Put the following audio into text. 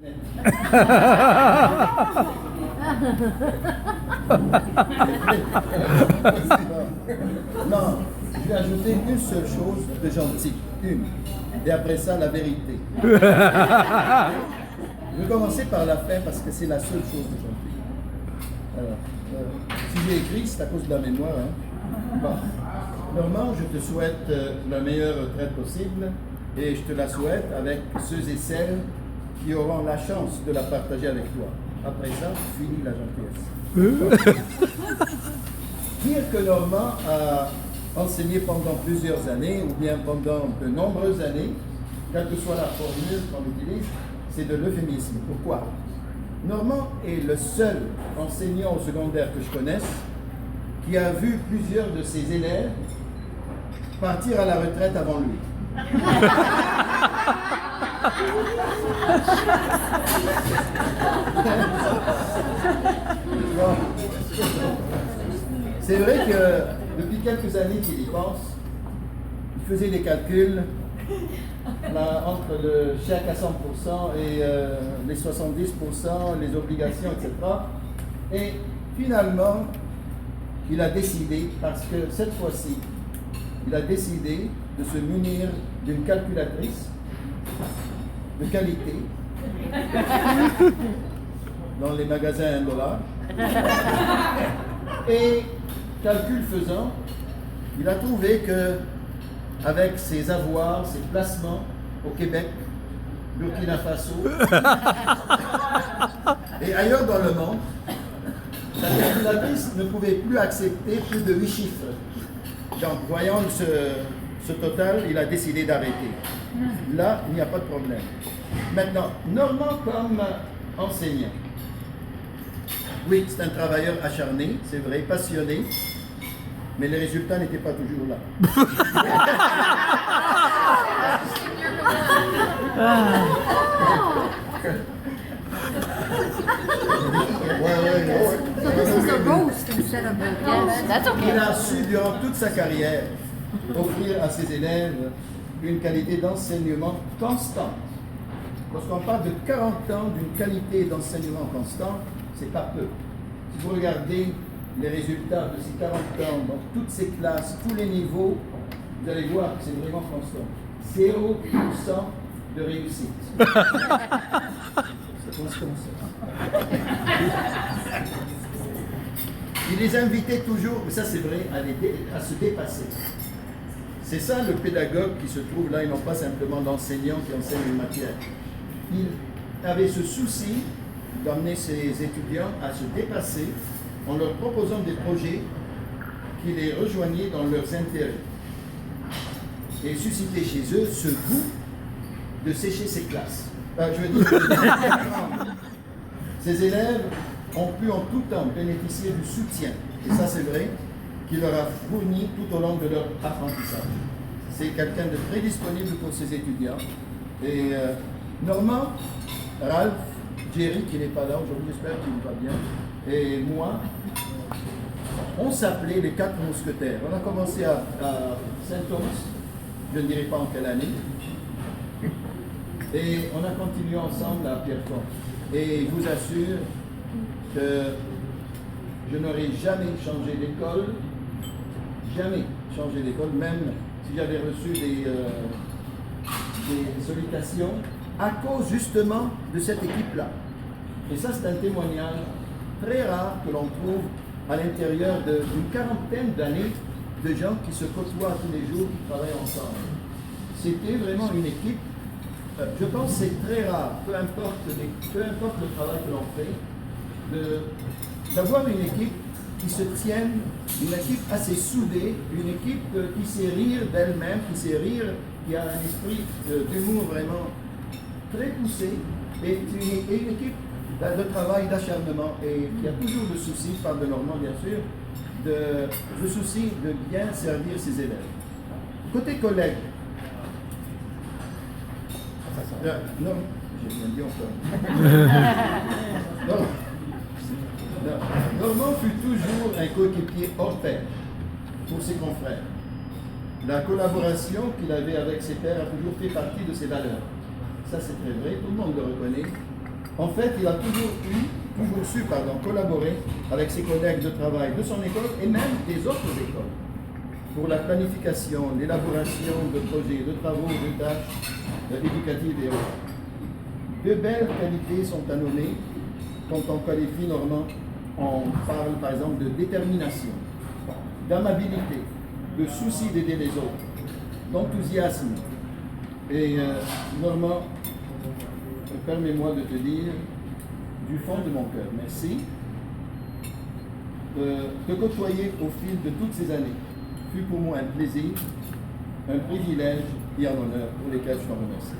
Non, je vais ajouter une seule chose de gentil, une. Et après ça, la vérité. Je vais commencer par la fin parce que c'est la seule chose de gentil. Alors, si j'ai écrit, c'est à cause de la mémoire. Hein? Bon. Normand, je te souhaite la meilleure retraite possible et je te la souhaite avec ceux et celles qui auront la chance de la partager avec toi. Après ça, fini la gentillesse. Dire que Normand a enseigné pendant plusieurs années ou bien pendant de nombreuses années, quelle que soit la formule qu'on utilise, c'est de l'euphémisme. Pourquoi? Normand est le seul enseignant au secondaire que je connaisse qui a vu plusieurs de ses élèves partir à la retraite avant lui. Bon. C'est vrai que depuis quelques années qu'il y pense, il faisait des calculs là, entre le chèque à 100% et les 70%, les obligations, etc. Et finalement, il a décidé, parce que cette fois-ci, il a décidé de se munir d'une calculatrice de qualité dans les magasins $1. Et calcul faisant, il a trouvé que avec ses avoirs, ses placements au Québec, Burkina Faso et ailleurs dans le monde, la calculatrice ne pouvait plus accepter plus de 8 chiffres. Donc, voyant ce total, il a décidé d'arrêter. Là, il n'y a pas de problème. Maintenant, Normand comme enseignant. Oui, c'est un travailleur acharné, c'est vrai, passionné, mais les résultats n'étaient pas toujours là. Il a su, durant toute sa carrière, offrir à ses élèves une qualité d'enseignement constante. Lorsqu'on parle de 40 ans d'une qualité d'enseignement constant, c'est pas peu. Si vous regardez les résultats de ces 40 ans dans toutes ces classes, tous les niveaux, vous allez voir que c'est vraiment constant. 0% de réussite. C'est constant ça. Il les invitait toujours, mais ça c'est vrai, à se dépasser. C'est ça le pédagogue qui se trouve là et non pas simplement l'enseignant qui enseigne une matière. Il avait ce souci d'amener ses étudiants à se dépasser en leur proposant des projets qui les rejoignaient dans leurs intérêts et susciter chez eux ce goût de sécher ses classes. Je veux dire, ces élèves ont pu en tout temps bénéficier du soutien, et ça c'est vrai, qu'il leur a fourni tout au long de leur apprentissage. C'est quelqu'un de très disponible pour ses étudiants. Et Normand, Ralph, Jerry qui n'est pas là aujourd'hui, j'espère qu'il va bien, et moi, on s'appelait les 4 mousquetaires. On a commencé à Saint-Thomas, je ne dirai pas en quelle année, et on a continué ensemble à Pierrefonds. Et je vous assure que je n'aurais jamais changé d'école, même si j'avais reçu des sollicitations, à cause justement de cette équipe-là. Et ça, c'est un témoignage très rare que l'on trouve à l'intérieur d'une quarantaine d'années de gens qui se côtoient tous les jours, qui travaillent ensemble. C'était vraiment une équipe, je pense que c'est très rare, peu importe le travail que l'on fait, d'avoir une équipe qui se tienne, une équipe assez soudée, une équipe qui sait rire d'elle-même, qui a un esprit d'humour vraiment très poussé, et une équipe de travail, d'acharnement, et qui a toujours le souci, je parle de Normand bien sûr, le souci de bien servir ses élèves. Côté collègues, non, j'ai bien dit encore. Normand fut toujours un coéquipier hors pair pour ses confrères. La collaboration qu'il avait avec ses pairs a toujours fait partie de ses valeurs. Ça, c'est très vrai, tout le monde le reconnaît. En fait, il a toujours su, collaborer avec ses collègues de travail de son école et même des autres écoles pour la planification, l'élaboration de projets, de travaux, de tâches éducatives et autres. De belles qualités sont à nommer quand on qualifie Normand. On parle par exemple de détermination, d'amabilité, de souci d'aider les autres, d'enthousiasme. Et Normand, permets-moi de te dire du fond de mon cœur, merci. Te côtoyer au fil de toutes ces années fut pour moi un plaisir, un privilège et un honneur pour lesquels je t'en remercie.